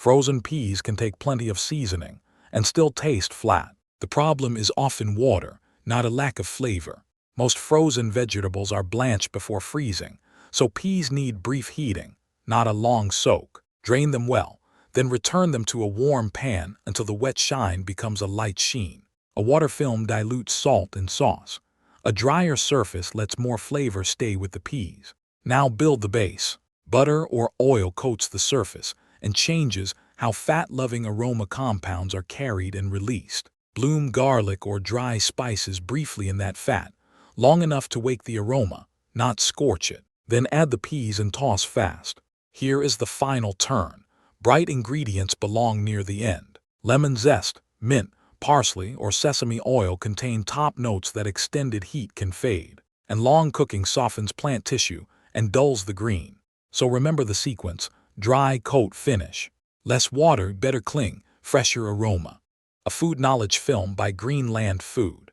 Frozen peas can take plenty of seasoning and still taste flat. The problem is often water, not a lack of flavor. Most frozen vegetables are blanched before freezing, so peas need brief heating, not a long soak. Drain them well, then return them to a warm pan until the wet shine becomes a light sheen. A water film dilutes salt in sauce. A drier surface lets more flavor stay with the peas. Now build the base. Butter or oil coats the surface and changes how fat-loving aroma compounds are carried and released. Bloom garlic or dry spices briefly in that fat, long enough to wake the aroma, not scorch it. Then add the peas and toss fast. Here is the final turn. Bright ingredients belong near the end. Lemon zest, mint, parsley, or sesame oil contain top notes that extended heat can fade, and long cooking softens plant tissue and dulls the green. So remember the sequence: dry, coat, finish. Less water, better cling, fresher aroma. A food knowledge film by Greenland Food.